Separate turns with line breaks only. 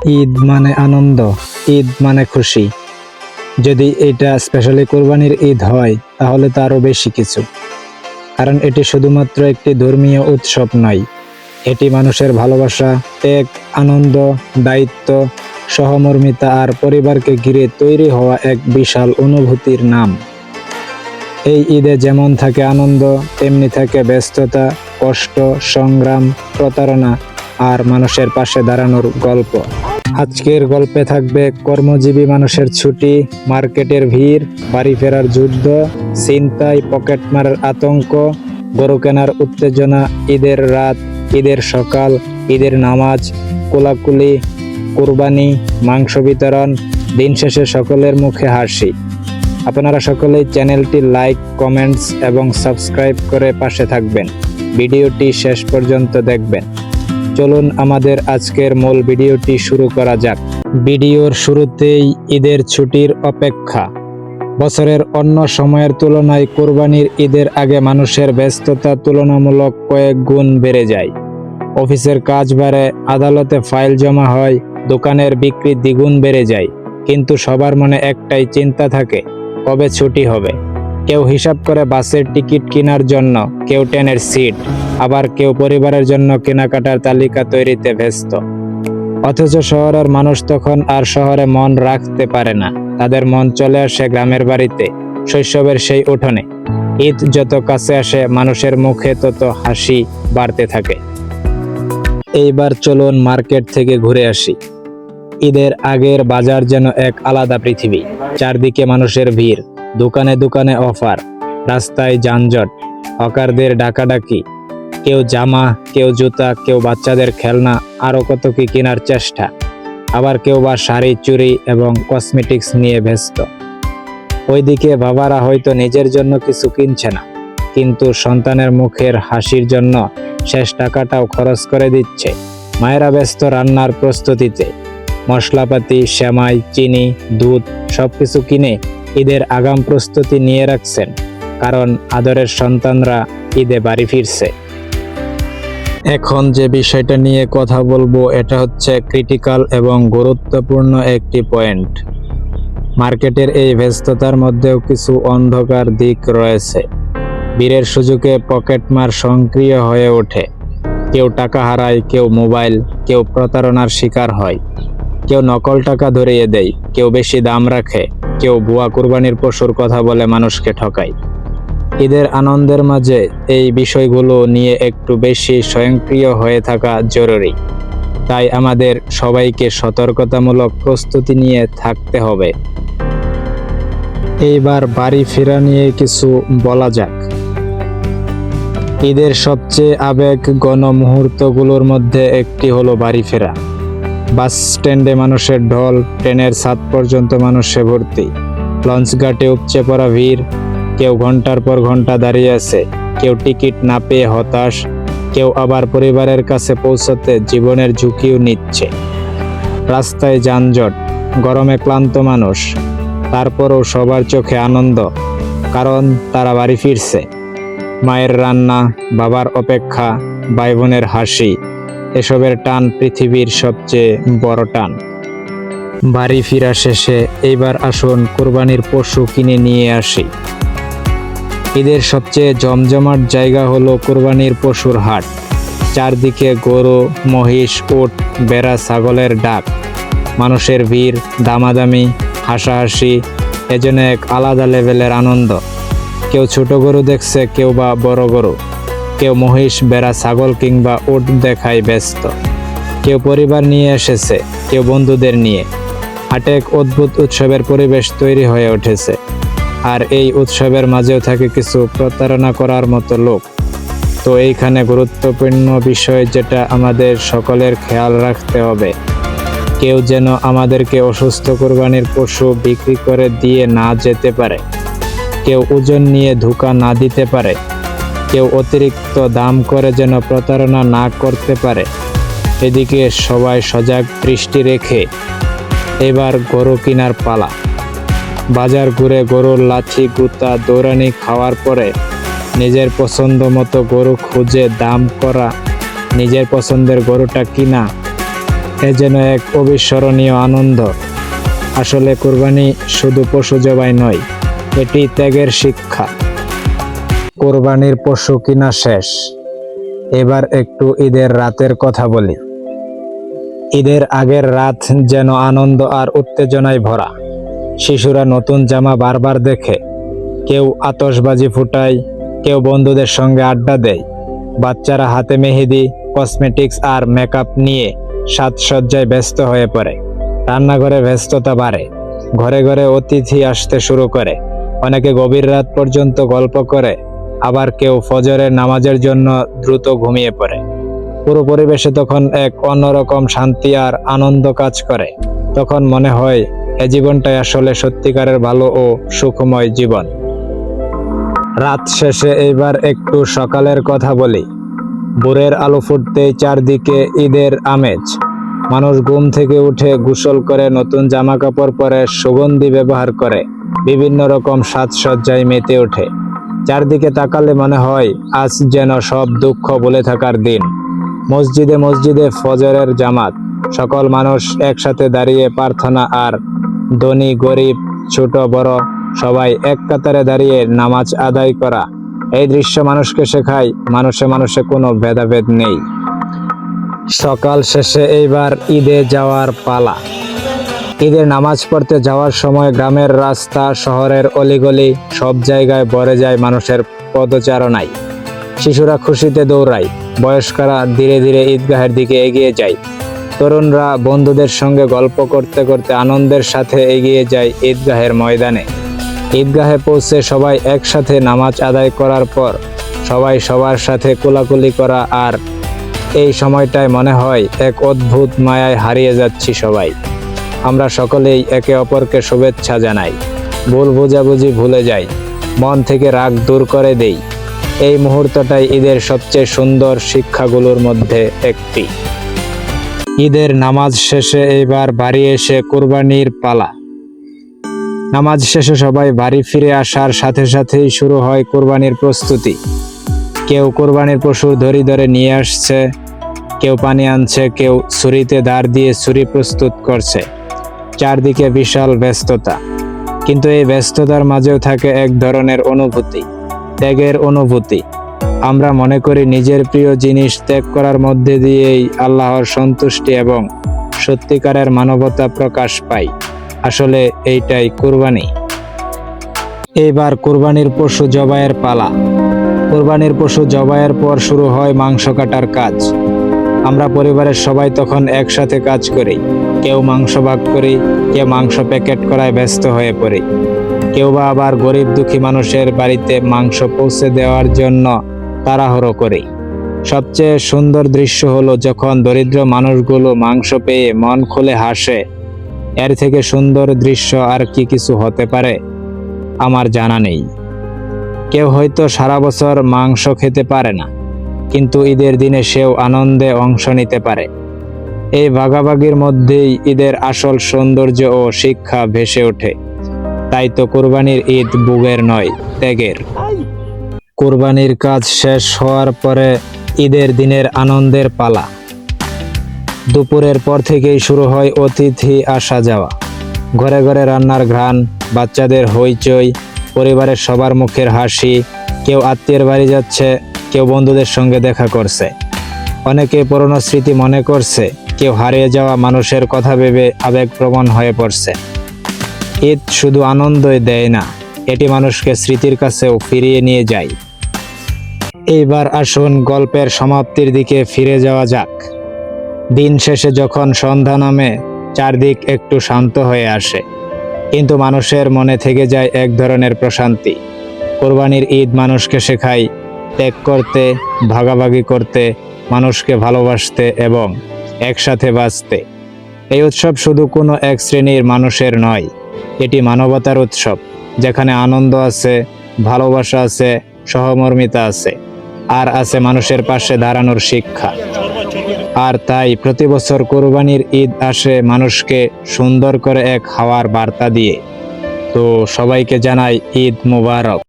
ঈদ মানে আনন্দ, ঈদ মানে খুশি। যদি এটা স্পেশালি কোরবানির ঈদ হয় তাহলে তো আরো বেশি কিছু। কারণ এটি শুধুমাত্র একটি ধর্মীয় উৎসব নয়, এটি মানুষের ভালোবাসা, ত্যাগ, আনন্দ, দায়িত্ব, সহমর্মিতা আর পরিবারকে ঘিরে তৈরি হওয়া এক বিশাল অনুভূতির নাম। এই ঈদে যেমন থাকে আনন্দ, তেমনি থাকে ব্যস্ততা, কষ্ট, সংগ্রাম, প্রতারণা আর মানুষের পাশে দাঁড়ানোর গল্প। আজকের গল্পে থাকবে কর্মজীবী মানুষের ছুটি, মার্কেটের ভিড়, বাড়ি ফেরার যুদ্ধ, ছিনতাই, পকেট মারার আতঙ্ক, গরু কেনার উত্তেজনা, ঈদের রাত, ঈদের সকাল, ঈদের নামাজ, কোলাকুলি, কুরবানি, মাংস বিতরণ, দিন শেষে সকলের মুখে হাসি। আপনারা সকলেই চ্যানেলটি লাইক, কমেন্টস এবং সাবস্ক্রাইব করে পাশে থাকবেন। ভিডিওটি শেষ পর্যন্ত দেখবেন। চলুন আমাদের আজকের মূল ভিডিওটি শুরু করা যাক। ভিডিওর শুরুতেই ঈদের ছুটির অপেক্ষা। বছরের অন্য সময়ের তুলনায় কোরবানির ঈদের আগে মানুষের ব্যস্ততা তুলনামূলক কয়েক গুণ বেড়ে যায়। অফিসের কাজ বাড়ে, আদালতে ফাইল জমা হয়, দোকানের বিক্রি দ্বিগুণ বেড়ে যায়। কিন্তু সবার মনে একটাই চিন্তা থাকে, কবে ছুটি হবে। কেউ হিসাব করে বাসের টিকিট কেনার জন্য, কেউ ট্রেনের সিট, আবার কেউ পরিবারের জন্য কেনাকাটার তালিকা তৈরিতে ব্যস্ত। অথচ শহরের মানুষ তখন আর শহরে মন রাখতে পারে না। তাদের মন চলে আসে গ্রামের বাড়িতে, শৈশবের সেই উঠোনে। ঈদ যত কাছে আসে মানুষের মুখে তত হাসি বাড়তে থাকে। এইবার চলুন মার্কেট থেকে ঘুরে আসি। ঈদের আগের বাজার যেন এক আলাদা পৃথিবী। চারদিকে মানুষের ভিড়, দোকানে দোকানে অফার, রাস্তায় যানজট, হকারদের ডাকাডাকি, কেউ জামা, কেউ জুতা, কেউ বাচ্চাদের খেলনা, আরো কত কি কেনার চেষ্টা। আবার কেউ বা শাড়ি, চুড়ি এবং কসমেটিক্স নিয়ে ব্যস্ত। ওইদিকে বাবারা হয়তো নিজের জন্য কিছু কিনছে না, কিন্তু সন্তানের মুখের হাসির জন্য শেষ টাকাটাও খরচ করে দিচ্ছে। মায়েরা ব্যস্ত রান্নার প্রস্তুতিতে, মশলাপাতি, সেমাই, চিনি, দুধ সবকিছু কিনে ঈদের আগাম প্রস্তুতি নিয়ে রাখছেন। কারণ আদরের সন্তানরা ঈদে বাড়ি ফিরছে। এখন যে বিষয়টা নিয়ে কথা বলবো এটা হচ্ছে ক্রিটিক্যাল এবং গুরুত্বপূর্ণ একটি পয়েন্ট। মার্কেটের এই ব্যস্ততার মধ্যেও কিছু অন্ধকার দিক রয়েছে। ভিড়ের সুযোগে পকেটমার সক্রিয় হয়ে ওঠে। কেউ টাকা হারায়, কেউ মোবাইল, কেউ প্রতারণার শিকার হয়, কেউ নকল টাকা ধরিয়ে দেয়, কেউ বেশি দাম রাখে, কেউ ভুয়া কুরবানির পশুর কথা বলে মানুষকে ঠকায়। ঈদের আনন্দের মাঝে এই বিষয়গুলো নিয়ে একটু বেশি স্বয়ংক্রিয় হয়ে থাকা জরুরি। তাই আমাদের সবাইকে সতর্কতামূলক প্রস্তুতি নিয়ে থাকতে হবে। এইবার বাড়ি ফেরা নিয়ে কিছু বলা যাক। ঈদের সবচেয়ে আবেগঘন মুহূর্তগুলোর মধ্যে একটি হলো বাড়ি ফেরা। বাস স্ট্যান্ডে মানুষের ঢল, ট্রেনের ছাদ পর্যন্ত মানুষে ভর্তি, লঞ্চঘাটে উপচে পড়া ভিড়। কেউ ঘন্টার পর ঘন্টা দাঁড়িয়ে আছে, কেউ টিকিট না পেয়ে হতাশ, কেউ আবার পরিবারের কাছে পৌঁছতে জীবনের ঝুঁকিও নিচ্ছে। রাস্তায় যানজট, গরমে ক্লান্ত মানুষ, তারপরও সবার চোখে আনন্দ, কারণ তারা বাড়ি ফিরছে। মায়ের রান্না, বাবার অপেক্ষা, ভাই বোনের হাসি, এসবের টান পৃথিবীর সবচেয়ে বড় টান। বাড়ি ফিরা শেষে এইবার আসুন কোরবানির পশু কিনে নিয়ে আসি। ঈদের সবচেয়ে জমজমাট জায়গা হলো কোরবানির পশুর হাট। চারদিকে গরু, মহিষ, উট, ভেড়া, ছাগলের ডাক, মানুষের ভিড়, দামাদামি, হাসাহাসি, এজন্য এক আলাদা লেভেলের আনন্দ। কেউ ছোট গরু দেখছে, কেউ বা বড় গরু, কেউ মহিষ, ভেড়া, ছাগল কিংবা উট দেখায় ব্যস্ত। কেউ পরিবার নিয়ে এসেছে, কেউ বন্ধুদের নিয়ে। হাটে এক অদ্ভুত উৎসবের পরিবেশ তৈরি হয়ে উঠেছে। আর এই উৎসবের মাঝেও থাকে কিছু প্রতারণা করার মতো লোক। তো এইখানে গুরুত্বপূর্ণ বিষয় যেটা আমাদের সকলের খেয়াল রাখতে হবে, কেউ যেন আমাদেরকে অসুস্থ কোরবানির পশু বিক্রি করে দিয়ে না যেতে পারে, কেউ ওজন নিয়ে ধোঁকা না দিতে পারে, কেউ অতিরিক্ত দাম করে যেন প্রতারণা না করতে পারে। এদিকে সবাই সজাগ দৃষ্টি রেখে এবার গরু কেনার পালা। বাজার ঘুরে গরুর লাথি গুতা দৌড়ানি খাওয়ার পরে নিজের পছন্দ মতো গরু খুঁজে দাম করা, নিজের পছন্দের গরুটা কিনা, এ যেন এক অবিস্মরণীয় আনন্দ। আসলে কোরবানি শুধু পশু জবাই নয়, এটি ত্যাগের শিক্ষা। কোরবানির পশু কিনা শেষ, এবার একটু ঈদের রাতের কথা বলি। ঈদের আগের রাত যেন আনন্দ আর উত্তেজনায় ভরা। শিশুরা নতুন জামা বারবার দেখে, কেউ আতশবাজি ফুটায়, কেউ বন্ধুদের সঙ্গে আড্ডা দেয়। বাচ্চারা হাতে মেহেদি, কসমেটিক্স আর মেকআপ নিয়ে সাজসজ্জায় ব্যস্ত হয়ে পড়ে। রান্নাঘরে ব্যস্ততা বাড়ে, ঘরে ঘরে অতিথি আসতে শুরু করে। অনেকে গভীর রাত পর্যন্ত গল্প করে, আবার কেউ ফজরের নামাজের জন্য দ্রুত ঘুমিয়ে পড়ে। পুরো পরিবেশে তখন এক অন্যরকম শান্তি আর আনন্দ কাজ করে। তখন মনে হয় এ জীবনটাই আসলে সত্যিকারের ভালো ও সুখময় জীবন। রাত শেষে এইবার একটু সকালের কথা বলি। ভোরের আলো ফুটতেই চারদিকে ঈদের আমেজ। মানুষ ঘুম থেকে উঠে গোসল করে, নতুন জামা কাপড় পরে, সুগন্ধি ব্যবহার করে, বিভিন্ন রকম সাজসজ্জায় মেতে ওঠে। চারদিকে তাকালে মনে হয় আজ যেন সব দুঃখ ভুলে থাকার দিন। মসজিদে মসজিদে ফজরের জামাত, সকল মানুষ একসাথে দাঁড়িয়ে প্রার্থনা, আর ধনী গরিব ছোট বড় সবাই এক কাতারে দাঁড়িয়ে নামাজ আদায় করা। এই দৃশ্য মানুষকে শেখায় মানুষে মানুষে কোনো ভেদাভেদ নেই। সকাল শেষে এইবার ঈদে যাওয়ার পালা। ঈদের নামাজ পড়তে যাওয়ার সময় গ্রামের রাস্তা, শহরের অলিগলি সব জায়গায় ভরে যায় মানুষের পদচারণায়। শিশুরা খুশিতে দৌড়ায়, বয়স্করা ধীরে ধীরে ঈদগাহের দিকে এগিয়ে যায়। তরুণরা বন্ধুদের সঙ্গে গল্প করতে করতে আনন্দের সাথে এগিয়ে যায় ঈদগাহের ময়দানে। ঈদগাহে পৌঁছে সবাই একসাথে নামাজ আদায় করার পর সবাই সবার সাথে কোলাকুলি করা, আর এই সময়টায় মনে হয় এক অদ্ভুত মায়ায় হারিয়ে যাচ্ছি সবাই। আমরা সকলেই একে অপরকে শুভেচ্ছা জানাই, ভুল বোঝাবুঝি ভুলে যাই, মন থেকে রাগ দূর করে দেই। এই মুহূর্তটাই ঈদের সবচেয়ে সুন্দর শিক্ষাগুলোর মধ্যে একটি। ঈদের নামাজ শেষে এবার বাড়ি এসে কোরবানির পালা। নামাজ শেষে সবাই বাড়ি ফিরে আসার সাথে সাথেই শুরু হয় কোরবানির প্রস্তুতি। কেউ কোরবানির পশু ধরে ধরে নিয়ে আসছে, কেউ পানি আনছে, কেউ ছুরিতে ধার দিয়ে ছুরি প্রস্তুত করছে। চারদিকে বিশাল ব্যস্ততা, কিন্তু এই ব্যস্ততার মাঝেও থাকে এক ধরনের অনুভূতি, ত্যাগের অনুভূতি। আমরা মনে করি নিজের প্রিয় জিনিস ত্যাগ করার মধ্যে দিয়েই আল্লাহর সন্তুষ্টি এবং সত্যিকারের মানবতা প্রকাশ পায়। আসলে এইটাই কুরবানি। এইবার কুরবানির পশু জবাইয়ের পালা। কুরবানির পশু জবাইয়ের পর শুরু হয় মাংস কাটার কাজ। আমরা পরিবারের সবাই তখন একসাথে কাজ করি। কেউ মাংস ভাগ করি, কেউ মাংস প্যাকেট করায় ব্যস্ত হয়ে পড়ি, কেউ বা আবার গরিব দুঃখী মানুষের বাড়িতে মাংস পৌঁছে দেওয়ার জন্য তাড়াহুড়ো করি। সবচেয়ে সুন্দর দৃশ্য হলো যখন দরিদ্র মানুষগুলো মাংস পেয়ে মন খুলে হাসে। এর থেকে সুন্দর দৃশ্য আর কি কিছু হতে পারে আমার জানা নেই। কেউ হয়তো সারা বছর মাংস খেতে পারে না, কিন্তু ঈদের দিনে সেও আনন্দে অংশ নিতে পারে। এই ভাগাভাগির মধ্যেই ঈদের আসল সৌন্দর্য ও শিক্ষা ভেসে ওঠে। তাই তো কোরবানির ঈদ বুকের নয়, ত্যাগের। কোরবানির কাজ শেষ হওয়ার পরে ঈদের দিনের আনন্দের পালা। দুপুরের পর থেকেই শুরু হয় অতিথি আসা যাওয়া। ঘরে ঘরে রান্নার ঘ্রাণ, বাচ্চাদের হইচই, পরিবারের সবার মুখের হাসি। কেউ আত্মীয়ের বাড়ি যাচ্ছে, কেউ বন্ধুদের সঙ্গে দেখা করছে। অনেকে পুরনো স্মৃতি মনে করছে, কেউ হারিয়ে যাওয়া মানুষের কথা ভেবে আবেগপ্রবণ হয়ে পড়ছে। ঈদ শুধু আনন্দই দেয় না, এটি মানুষকে স্মৃতির কাছেও ফিরিয়ে নিয়ে যায়। এইবার আসুন গল্পের সমাপ্তির দিকে ফিরে যাওয়া যাক। দিন শেষে যখন সন্ধ্যা নামে, চারদিক একটু শান্ত হয়ে আসে, কিন্তু মানুষের মনে থেকে যায় এক ধরনের প্রশান্তি। কোরবানির ঈদ মানুষকে শেখায় ত্যাগ করতে, ভাগাভাগি করতে, মানুষকে ভালোবাসতে এবং একসাথে বাঁচতে। এই উৎসব শুধু কোনো এক শ্রেণীর মানুষের নয়, এটি মানবতার উৎসব, যেখানে আনন্দ আছে, ভালোবাসা আছে, সহমর্মিতা আছে, আর আছে মানুষের পাশে দাঁড়ানোর শিক্ষা। আর তাই প্রতি বছর কোরবানির ঈদ আসে মানুষকে সুন্দর করে এক হওয়ার বার্তা দিয়ে। তো সবাইকে জানাই ঈদ মোবারক।